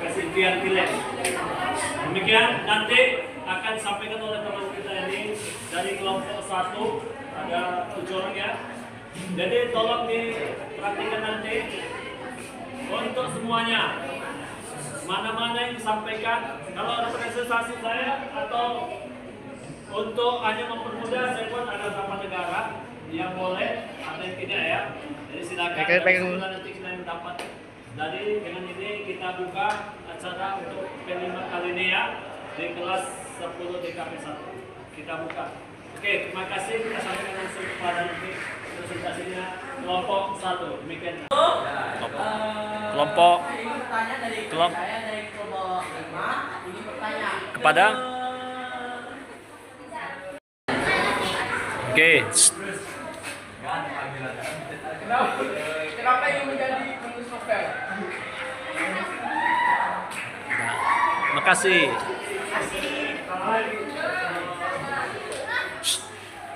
kasih biar pilih. Demikian nanti akan disampaikan oleh teman kita ini dari kelompok 1, ada 7 orang ya. Jadi tolong diperhatikan nanti untuk semuanya. Mana-mana yang disampaikan, kalau representasi saya atau untuk hanya mempermudah, saya pun ada beberapa negara yang boleh, ada yang tidak ya. Jadi silakan nanti kita mendapat. Jadi dengan ini kita buka acara untuk P5 kali ini ya, di kelas 10 DKP 1. Kita buka. Oke, terima kasih. Kita sampaikan langsung kepada nanti presentasinya kelompok 1. Demikian. Kelompok kepada oke. Kenapa ingin menjadi penulis novel? Makasih.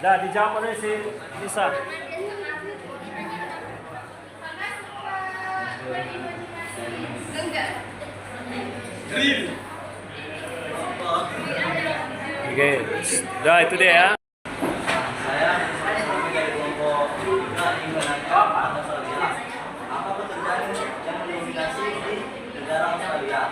Dah dijawab oleh si Lisa. Oke, dah itu dia ya. Saya dari kelompok 3 ingin menanyakan pada Australia. Apa pekerjaan yang mendominasi di negara Australia?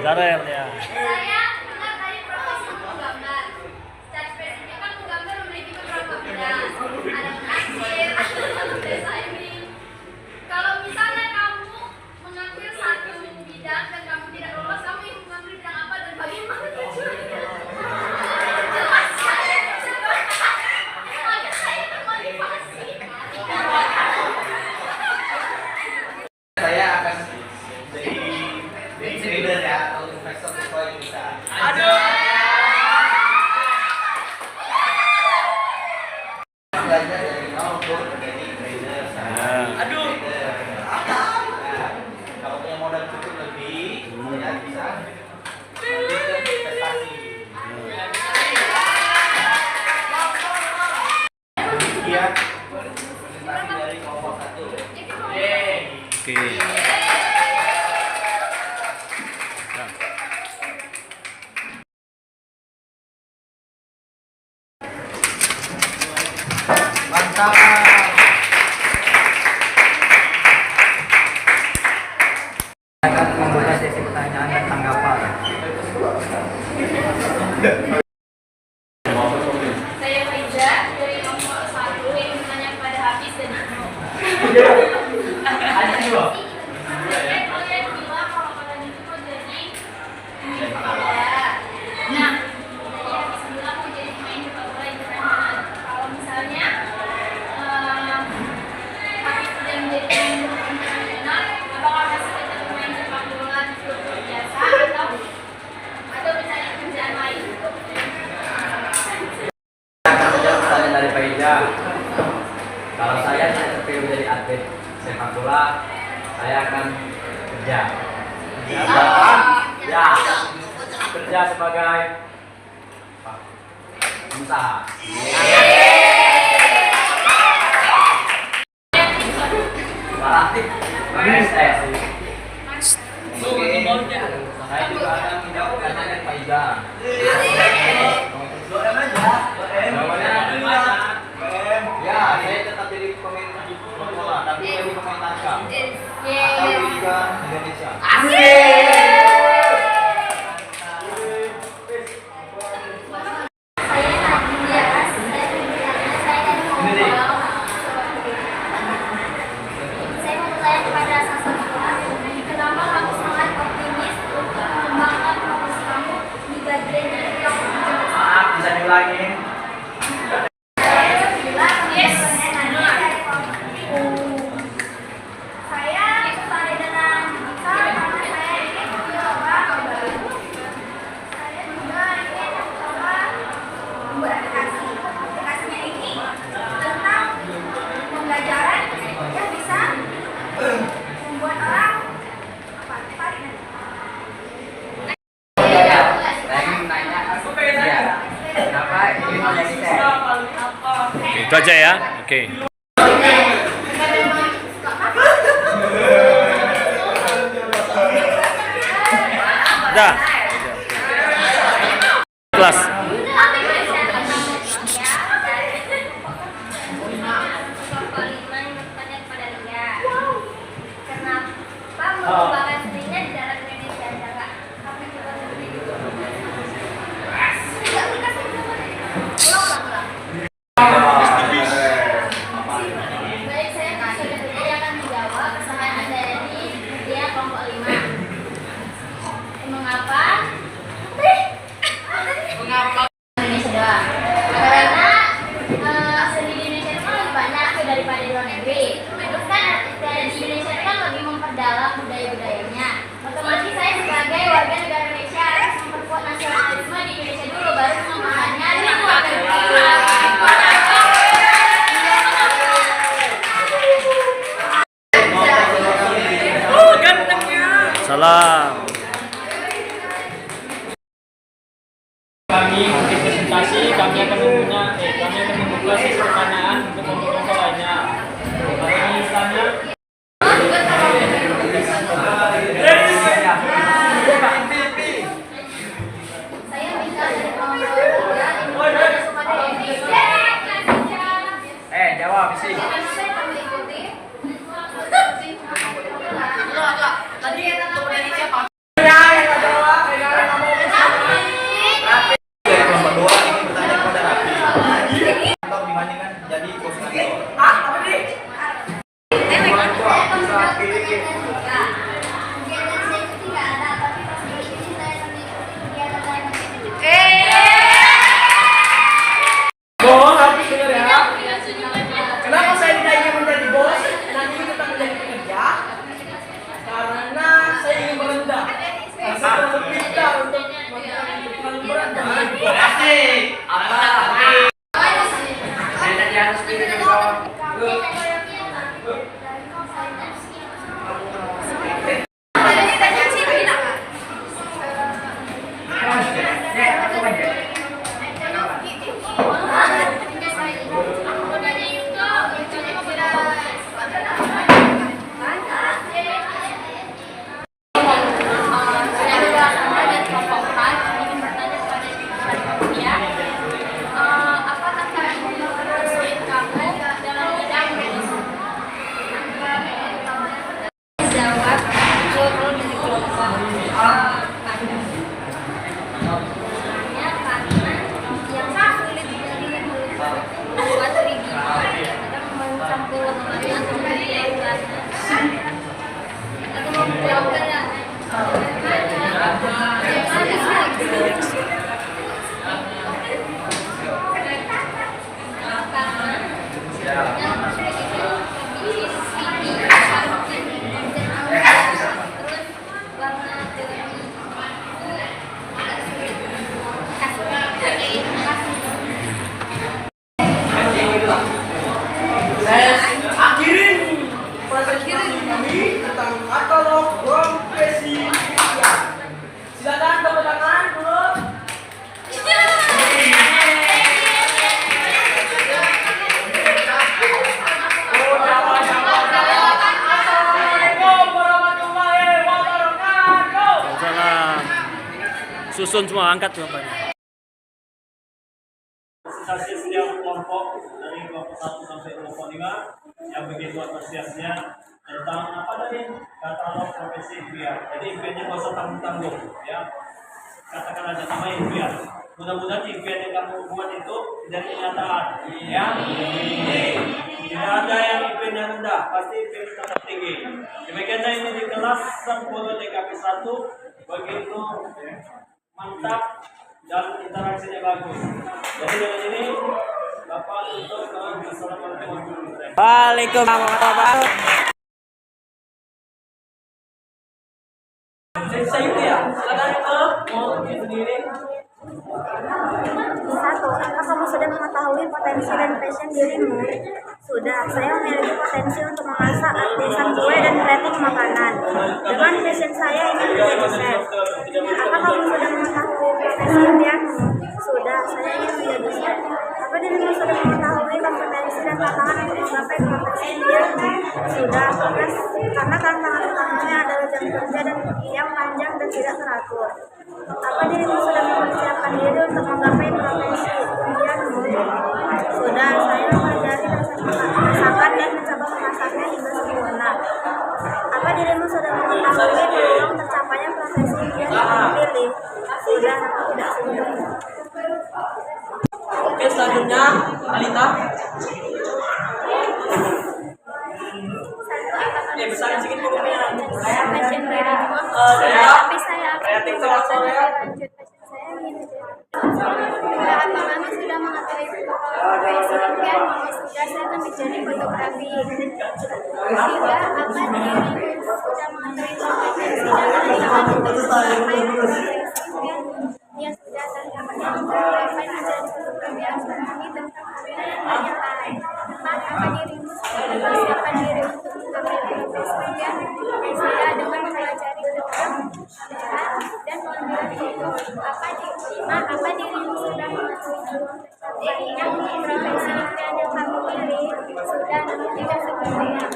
Zara ya. Saya dengar dari profesi menggambar. Secara spesifik kan menggambar memiliki beberapa bidang. Ada mengakhir, ada desain. Kalau misalnya kamu mengambil satu bidang dan kamu tidak lolos, kamu ingin mengambil bidang apa dan bagaimana tujuannya? Jelas saya coba. Maka saya termotivasi. Saya akan jadi trader ya, atau investor sesuai bisa. Aduh. Belajar dari nol untuk menjadi trader. Aduh. Kalau punya modal cukup lebih, ya bisa lanjutkan investasi. Iya, presentasi dari kelompok 1. Oke. Mantap. Akan membuka sesi pertanyaan dan tanggapan. Saya Faiza dari kelompok 1 yang bertanya kepada Hafiz dan Ino. Kalian bilang kalau kalian itu mau jadi kepala. bekerja sebagai pengusaha. Berarti saya juga akan tidak bertanya dengan Pak Iga. Ya, saya tetap jadi pemain bola, tapi jadi pemain tangkap. Atau Liga Indonesia. Maaf, bisa diulangi. Itu aja ya. Oke. Dah. Kelas. Kenapa mengembangkan seninya di dalam Indonesia? Tapi coba sendiri. Enggak, dikasih ulang. Baik, saya akan menjawab pertanyaan dari dia kelompok 5. Mengapa? Indonesia? Karena seni di Indonesia itu kan lebih banyak daripada di luar negeri. Terus kan di Indonesia itu kan lebih memperdalam budaya-budayanya. Otomatis saya sebagai warga negara Indonesia harus memperkuat nasionalisme di Indonesia dulu, baru pengembangannya di luar negeri. Salam. Kami untuk presentasi, kami akan membuka sesi pertanyaan untuk kelompok lainnya. Hari ini misalnya Saya minta dari kelompok 3 Indonesia kepada Indonesia. Jawab sih. Saya akan mengikuti. Tadi yang Indonesia Pak. Kelompok 2 ini bertanya kepada Rafi. Atau dibandingkan jadi bos kantor. bos, habis dengar ya. Kenapa saya tidak ingin menjadi bos? Nanti tetap menjadi pekerja. Karena saya ingin merendah. Saya sudah berpintar untuk terlalu berat dan Saya tadi harus pilih dari bawah. tentang katalog profesi. Silakan teman-teman susun semua, angkat bapaknya. Presentasi setiap kelompok dari kelompok 1 sampai kelompok 5 yang begitu antusiasnya tentang apa tadi katalog profesi impian. Jadi impiannya nggak usah tanggung-tanggung, ya. Katakan aja nama impian. Mudah-mudahan impian yang kamu buat itu jadi kenyataan, ya. Tidak ada yang impian yang rendah, pasti impian tetap tinggi. Demikianlah ini di kelas 10 DKP 1 begitu mantap dan interaksinya bagus. Jadi dengan ini Bapak tutup dengan Assalamualaikum warahmatullahi wabarakatuh. Waalaikumsalam warahmatullahi wabarakatuh. Saya ya, silakan mau sendiri. Satu, apakah kamu sudah mengetahui potensi dan passion dirimu? Sudah, saya memiliki potensi untuk memasak, artisan kue, dan plating makanan. Dengan passion saya ingin menjadi chef. Apakah kamu sudah mengetahui potensi impianmu? Sudah, saya ingin menjadi chef. Apa dirimu sudah mengetahui kompetensi dan tantangan untuk menggapai potensi impianmu? Sudah, karena tantangan utamanya adalah jam kerja dan yang panjang dan tidak teratur. Apa dirimu sudah mempersiapkan diri untuk menggapai profesi impianmu? Sudah, saya mempelajari masakan dan mencoba memasaknya hingga sempurna. Apa dirimu sudah mengetahui peluang tercapainya profesi impian yang dipilih? Sudah, tidak sudah. Oke, selanjutnya Alita. Besarin sedikit volumenya. Passion dirimu? Saya Tapi saya akan kreatif sektor ya. lanjut. Saya ingin apa kamu sudah mengetahui profesi impianmu? Sudah, saya akan menjadi fotografi. Tiga, apa dirimu sudah mengetahui kompetensi dan tantangan untuk menggapai profesi impianmu? Ya sudah, saya akan mencapai menjadi fotografi astronomi tentang benda dan banyak hal. Empat, apa dirimu sudah mempersiapkan diri untuk menggapai profesi impianmu? Saya dengan mempelajari tentang dan mengambil itu. Apa dirimu sudah mengetahui yang profesi impian yang kamu pilih? Sudah, namun tidak sepenuhnya.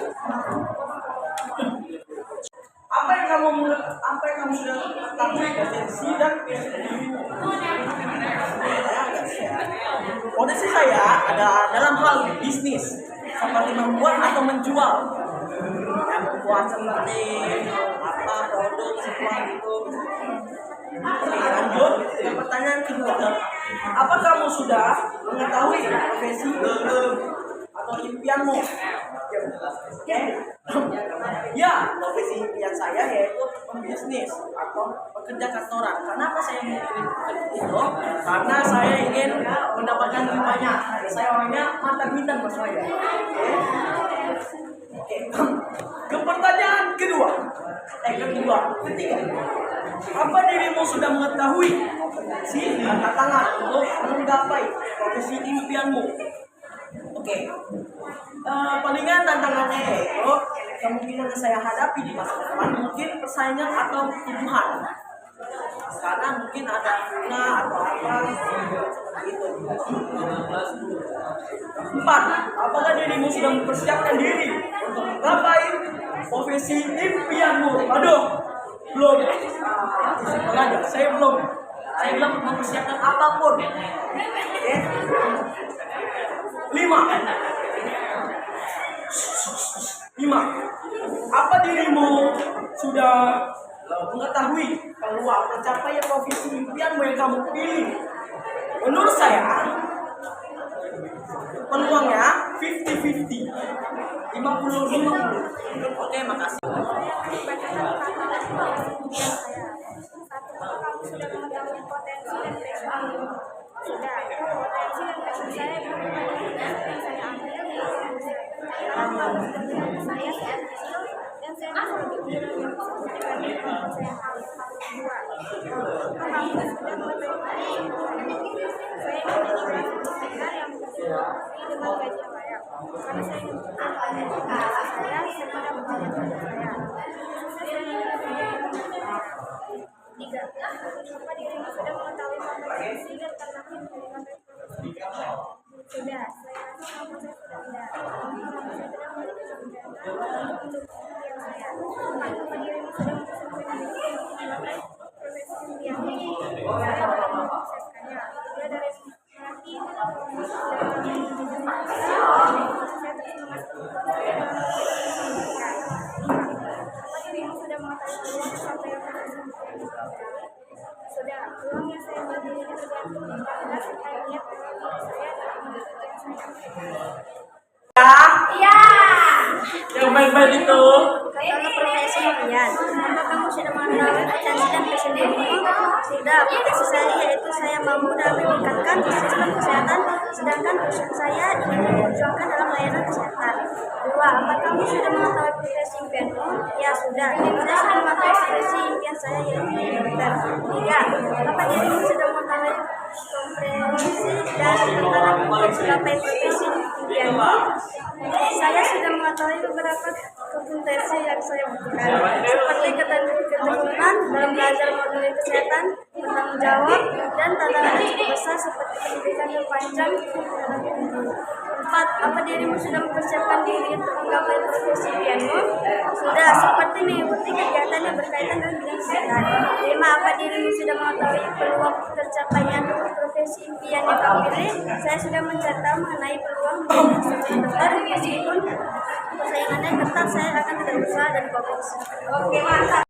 Apa yang kamu sudah ketahui potensi dan passion dirimu? Potensi saya ada dalam hal bisnis seperti membuat atau menjual. Yang membuat seperti apa produk semua itu. Lanjut ke pertanyaan kedua. Apa kamu sudah mengetahui profesi atau impianmu? Oke. Ya, profesi impian saya yaitu pembisnis atau pekerja kantoran. Kenapa saya memilih itu? Karena saya ingin mendapatkan lebih banyak. Saya orangnya mantan bintang mas saya. Oke. Ke pertanyaan ketiga. Apa dirimu sudah mengetahui si tantangan untuk menggapai profesi impianmu? Oke. Palingan tantangannya itu kemungkinan yang saya hadapi di masa depan mungkin persaingan atau tuduhan, karena mungkin ada guna atau apa gitu. 4. Apakah dirimu sudah mempersiapkan diri untuk menggapai profesi impianmu? Aduh, belum. Saya belum mempersiapkan apapun. Oke. 5. Apa dirimu sudah mengetahui peluang pencapaian profesi impianmu yang kamu pilih? Menurut saya peluangnya 50-50, 50-50. Oke, makasih. Kamu sudah mengetahui potensi dan passion. Sudah, potensi dan passion saya berbeda yang saya ambil saya dan saya berpikir yang saya harus dua. Kamu sudah mengetahui saya ingin yang kedua dengan gaji yang layak. Karena saya ingin saya sepada pekerjaan saya. 3. Apa dirimu sudah mengetahui kompetensi dan tantangan untuk menggapai profesi? Sudah, saya rasa kamu sudah tidak. Saya tidak memiliki kebijakan untuk impian saya. Apa dirimu sudah mempersiapkan diri untuk menggapai profesi impian? yang saya miliki ini tergantung kepada serta niat dalam diri saya dalam mendapatkan saya. Iya. Yang baik-baik itu. Kalau profesi impian, apa kamu sudah mengetahui potensi dan passion dirimu? Sudah, potensi saya yaitu saya mampu dalam meningkatkan sistem kesehatan, sedangkan passion saya ingin memperjuangkan dalam layanan kesehatan. 2. Apa kamu sudah mengetahui profesi impianmu? Ya sudah, saya sudah mengetahui profesi impian saya yaitu menjadi dokter. 3. Apa dirimu sudah mengetahui kompetensi dan tantangan untuk mencapai profesi impianmu? Saya sudah mengetahui beberapa kompetensi yang saya butuhkan, seperti ketekunan dalam belajar modul kesehatan, bertanggung jawab, dan tantangan yang cukup besar seperti pendidikan yang panjang. 4. Apa dirimu sudah mempersiapkan diri untuk menggapai profesi impianmu? Sudah, seperti mengikuti kegiatan yang berkaitan dengan bidang kesehatan. 5. Apa dirimu sudah mengetahui peluang tercapainya profesi impian yang kamu pilih? Saya sudah mencatat mengenai peluang menjadi seorang dokter, meskipun persaingannya ketat, saya akan tetap berusaha dan fokus. Oke, mantap.